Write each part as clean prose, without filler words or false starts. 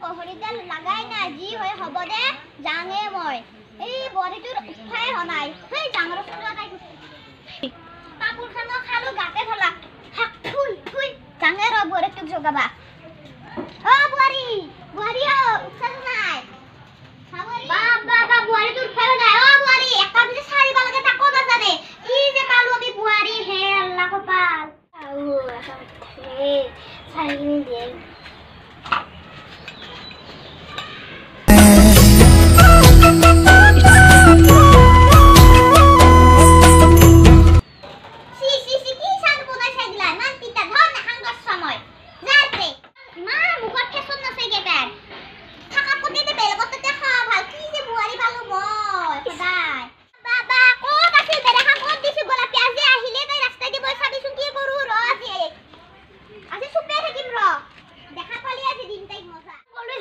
কহৰিডাল লাগাই না যি হয় হ'ব দে জাঙে মই এই বডিটোৰ উঠাই হনাই সেই জাঙৰ ফুটা তাই কাপোৰ খানো খালো গাতে ধলা হাক থুই থুই জাঙে ৰ বৰেটোক জগাবা ও বুৱাৰী বুৱাৰী ও উঠছ নাই বাবা বুৱাৰী তোৰ ফেলে নাই ও বুৱাৰী একটা বিজে সাৰিবা লাগে তাকো নাজানে কি যে পালো আমি বুৱাৰী হে আল্লাহ কপাল আও হে সাৰিনি দে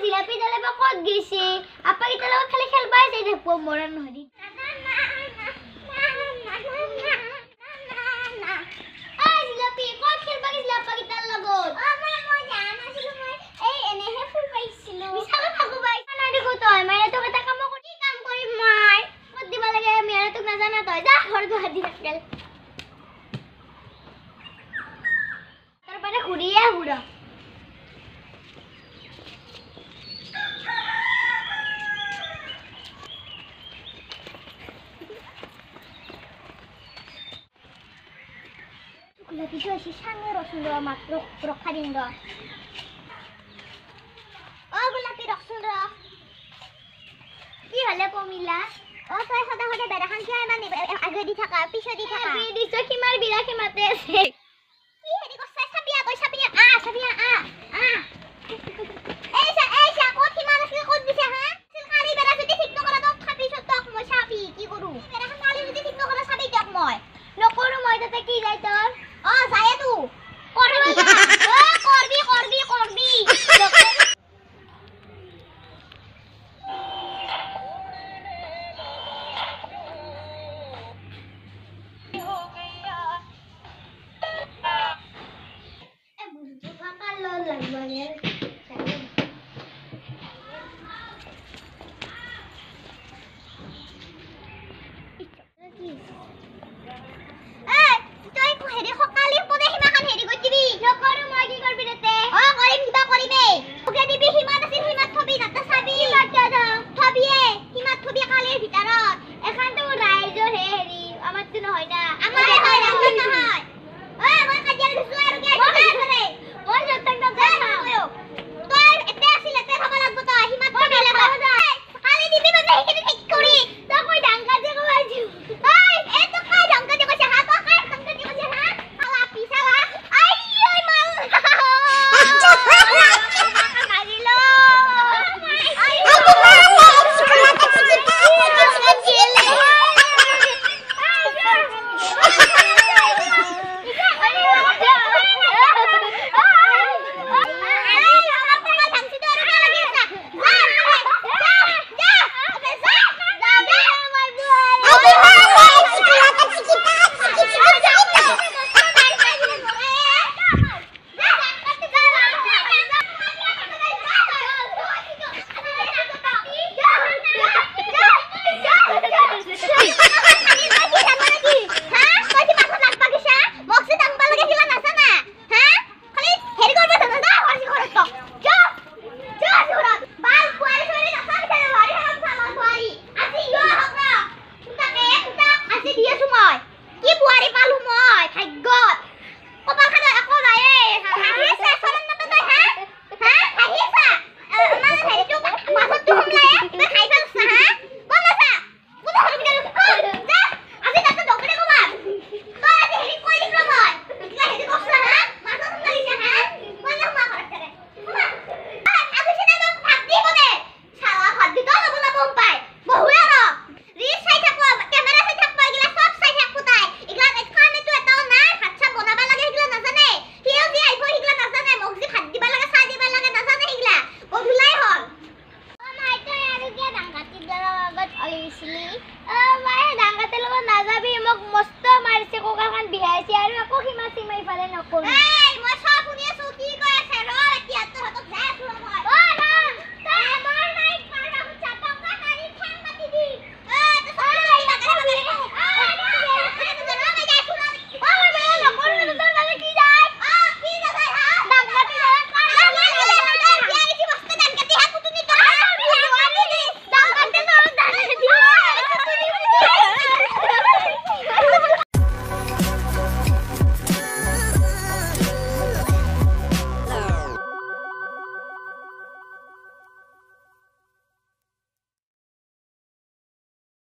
জিলাপি দালে বা কত গেছে আপা কি তালে খালি খেলবাই যাই দেখব মরন নহরি জিলাপি কত খেলবা গেছিল আপা কি তাল লগত আমার মই জানা ছিল মই এই এনেহে ফুল পাইছিল বিশাল থাকো ভাই না দেখো তো মাইরা তো কথা কাম করি কাম করি মাই কত দিবা লাগে মেরা তো না জানা তো যা ঘর তো হাদি রাখল তারপরে ঘুরিয়া ঘুরা গোলাপি তো এসে সামনে রসুন মাত্র রক্ষা দিন ও গোলাপি রসুন কি হলে কমিলা ও তই সদা সদা বেড়াখান কিয় মানে আগে দি থাকা পিছে দি থাকা দিছ কিমাৰ বিৰাখি মাতে আছে